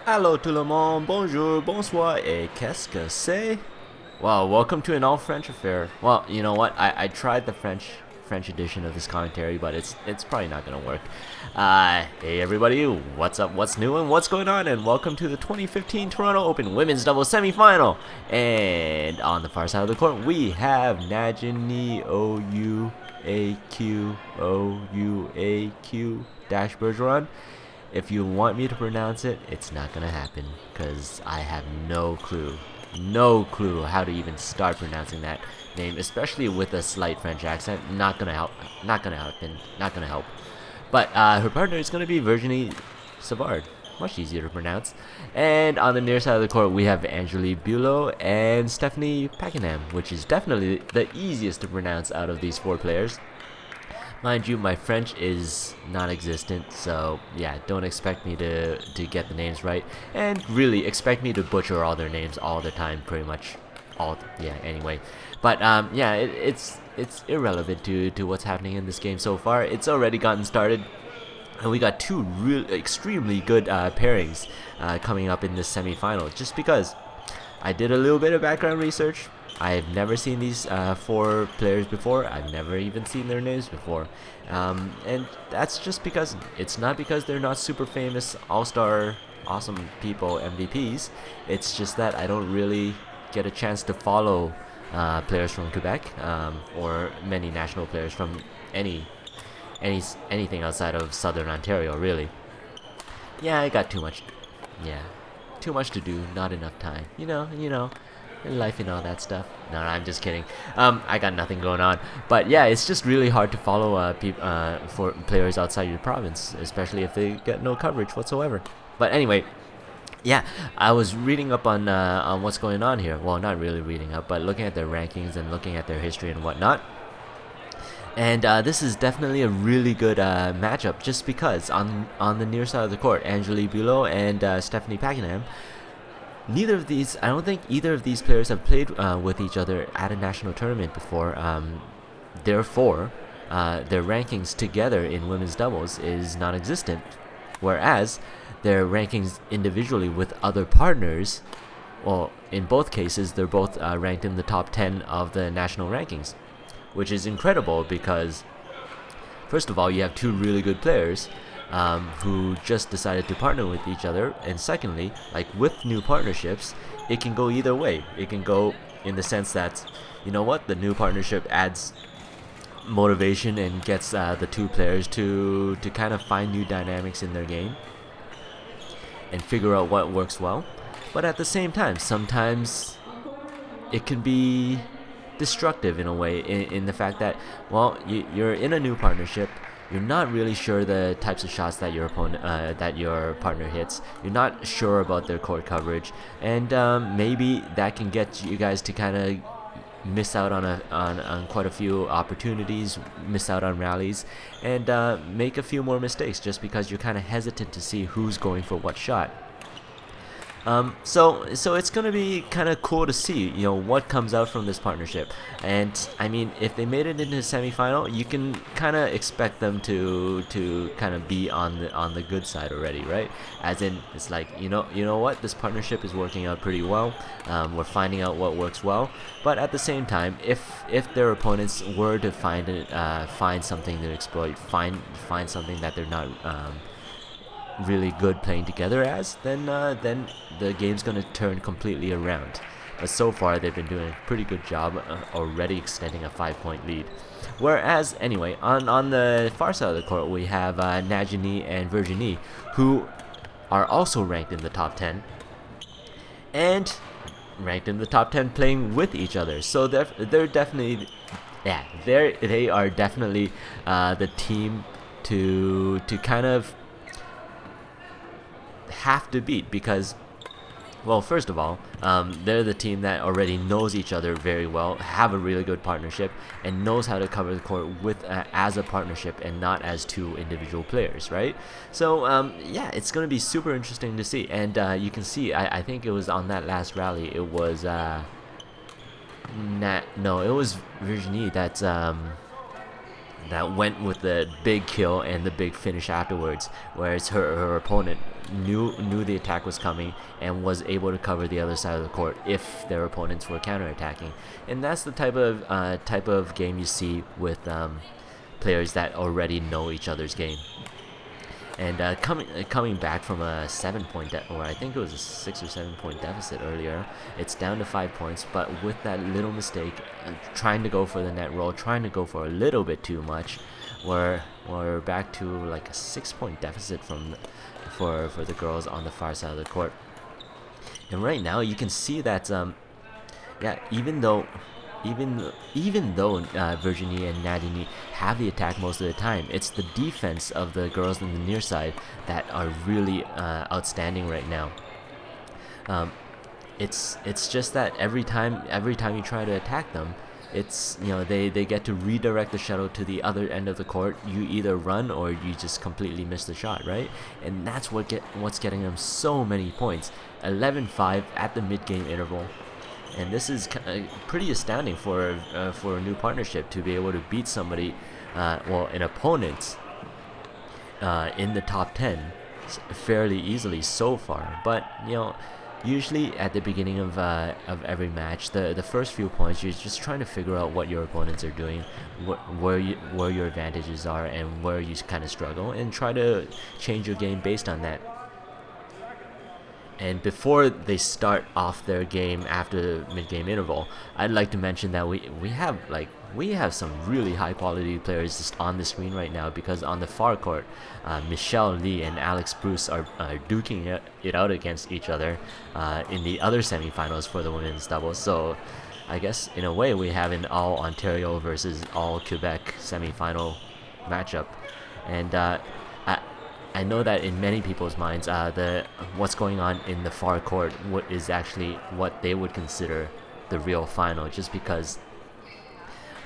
Hello tout le monde, bonjour, bonsoir, et qu'est-ce que c'est? Well, welcome to an all-French affair. Well, you know what? I tried the French edition of this commentary, but it's probably not gonna work. Hey everybody, what's up? What's new and what's going on? And welcome to the 2015 Toronto Open Women's Doubles Semifinal. And on the far side of the court, we have Nadianie Ouaqouaq-Bergeron. If you want me to pronounce it, it's not gonna happen because I have no clue how to even start pronouncing that name, especially with a slight French accent. Not gonna help. Not gonna help. But her partner is gonna be Virginie Savard, much easier to pronounce. And on the near side of the court, we have Beaulieu and Stephanie Pakenham, which is definitely the easiest to pronounce out of these four players. Mind you, my French is non-existent, so yeah, don't expect me to get the names right, and really expect me to butcher all their names all the time, pretty much. Anyway, but yeah, it's irrelevant to what's happening in this game so far. It's already gotten started, and we got two extremely good pairings coming up in this semifinal. Just because I did a little bit of background research. I've never seen these four players before. I've never even seen their names before. And that's just because it's not because they're not super famous, all-star, awesome people, MVPs. It's just that I don't really get a chance to follow players from Quebec or many national players from anything outside of Southern Ontario, really. Yeah, I got too much to do, not enough time. You know. Life and all that stuff. No, I'm just kidding. I got nothing going on. But yeah, it's just really hard to follow for players outside your province, especially if they get no coverage whatsoever. But anyway, yeah, I was reading up on what's going on here. Well, not really reading up, but looking at their rankings and looking at their history and whatnot. And this is definitely a really good matchup, just because on the near side of the court, Beaulieu and Stephanie Pakenham. I don't think either of these players have played with each other at a national tournament before. Therefore, their rankings together in women's doubles is non-existent. Whereas their rankings individually with other partners, well, in both cases, they're both ranked in the top 10 of the national rankings, which is incredible because, first of all, you have two really good players who just decided to partner with each other, and secondly, like with new partnerships, it can go either way. It can go in the sense that, you know what, the new partnership adds motivation and gets the two players to kind of find new dynamics in their game and figure out what works well. But at the same time, sometimes it can be destructive in a way, in the fact that, well, you're in a new partnership. You're not really sure the types of shots that your partner hits. You're not sure about their court coverage, and maybe that can get you guys to kind of miss out on quite a few opportunities, miss out on rallies, and make a few more mistakes just because you're kind of hesitant to see who's going for what shot. So it's gonna be kind of cool to see, what comes out from this partnership. And I mean, if they made it into the semifinal, you can kind of expect them to kind of be on the good side already, right? As in, it's like, you know what, this partnership is working out pretty well. We're finding out what works well. But at the same time, if their opponents were to find something to exploit, find something that they're not really good playing together as, then the game's gonna turn completely around. But so far they've been doing a pretty good job, already extending a 5-point lead. Whereas anyway, on the far side of the court, we have Nadianie and Virginie, who are also ranked in the top 10 and ranked in the top 10 playing with each other. So they're definitely, yeah, they are definitely the team to kind of have to beat, because, well, first of all, they're the team that already knows each other very well, have a really good partnership, and knows how to cover the court with as a partnership and not as two individual players, right? So yeah, it's going to be super interesting to see. And you can see, I think it was on that last rally, it was it was Virginie that went with the big kill and the big finish afterwards, whereas her opponent knew the attack was coming and was able to cover the other side of the court if their opponents were counterattacking. And that's the type of game you see with players that already know each other's game. And coming back from a 7-point or I think it was a 6 or 7 point deficit earlier, it's down to 5 points. But with that little mistake, trying to go for the net roll, trying to go for a little bit too much, we're back to like a 6-point deficit for the girls on the far side of the court. And right now you can see that even though Virginie and Nadianie have the attack most of the time, it's the defense of the girls on the near side that are really outstanding right now. It's just that every time you try to attack them, it's they get to redirect the shuttle to the other end of the court. You either run or you just completely miss the shot, right? And that's what's getting them so many points. 11-5 at the mid-game interval. And this is pretty astounding for a new partnership to be able to beat somebody, an opponent in the top 10 fairly easily so far. But usually at the beginning of every match, the first few points, you're just trying to figure out what your opponents are doing, where your advantages are, and where you kind of struggle, and try to change your game based on that. And before they start off their game after the mid-game interval, I'd like to mention that we have some really high quality players just on the screen right now, because on the far court, Michelle Lee and Alex Bruce are duking it out against each other in the other semifinals for the women's doubles. So I guess in a way we have an all Ontario versus all Quebec semifinal matchup. And I know that in many people's minds, what's going on in the far court is actually what they would consider the real final, just because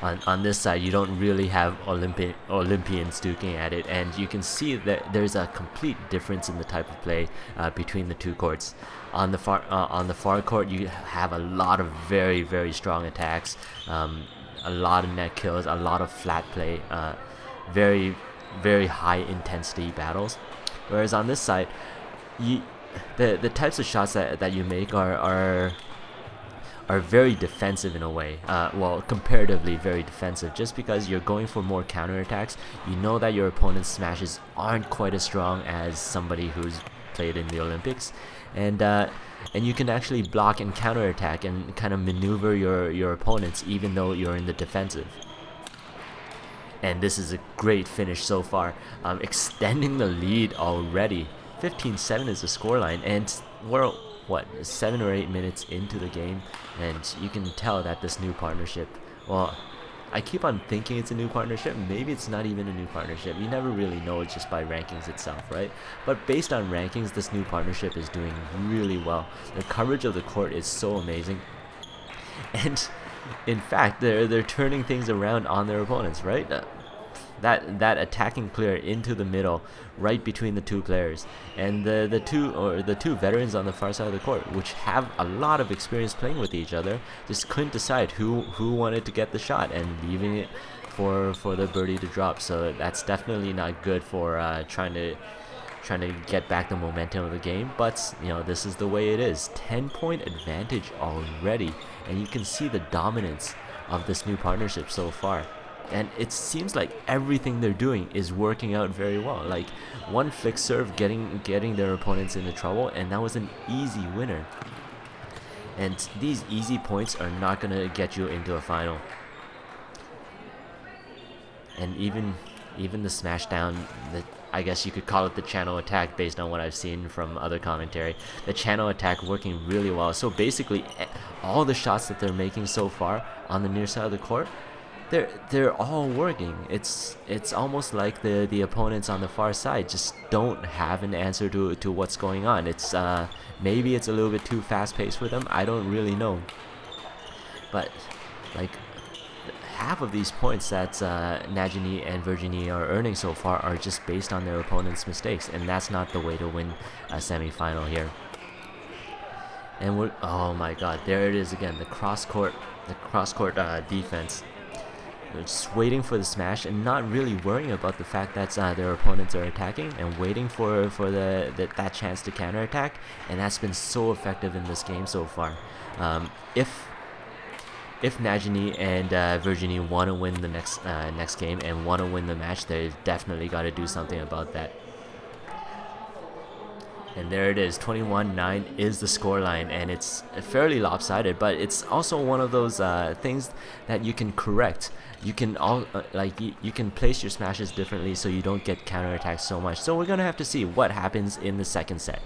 on this side you don't really have Olympians duking at it, and you can see that there's a complete difference in the type of play between the two courts. On the far court, you have a lot of very, very strong attacks, a lot of net kills, a lot of flat play, very, very high intensity battles. Whereas on this side, the types of shots that you make are very defensive in a way. Comparatively very defensive, just because you're going for more counterattacks. You know that your opponent's smashes aren't quite as strong as somebody who's played in the Olympics, and you can actually block and counterattack and kind of maneuver your opponents even though you're in the defensive. And this is a great finish so far, extending the lead already. 15-7 is the scoreline, and we're 7 or 8 minutes into the game, and you can tell that this new partnership, I keep on thinking it's a new partnership. Maybe it's not even a new partnership. You never really know just by rankings itself, right? But based on rankings, this new partnership is doing really well. The coverage of the court is so amazing, and in fact, they're turning things around on their opponents, right? That attacking clear into the middle, right between the two players, and the two veterans on the far side of the court, which have a lot of experience playing with each other, just couldn't decide who wanted to get the shot, and leaving it for the birdie to drop. So that's definitely not good for trying to get back the momentum of the game. But this is the way it is. 10-point advantage already, and you can see the dominance of this new partnership so far. And it seems like everything they're doing is working out very well. Like one flick serve getting their opponents into trouble, and that was an easy winner. And these easy points are not going to get you into a final. And even the smash down, I guess you could call it the channel attack based on what I've seen from other commentary. The channel attack working really well. So basically, all the shots that they're making so far on the near side of the court, they're all working. It's almost like the opponents on the far side just don't have an answer to what's going on. It's maybe it's a little bit too fast paced for them. I don't really know. But like half of these points that Nadianie and Virginie are earning so far are just based on their opponent's mistakes, and that's not the way to win a semi-final here. And oh my God, there it is again, the cross court defense. just waiting for the smash and not really worrying about the fact that their opponents are attacking and waiting for that chance to counterattack, and that's been so effective in this game so far. If Nadianie and Virginie want to win the next game and want to win the match, they've definitely got to do something about that. And there it is, 21-9 is the scoreline, and it's fairly lopsided, but it's also one of those things that you can correct. You can you can place your smashes differently so you don't get counterattacked so much. So we're gonna have to see what happens in the second set.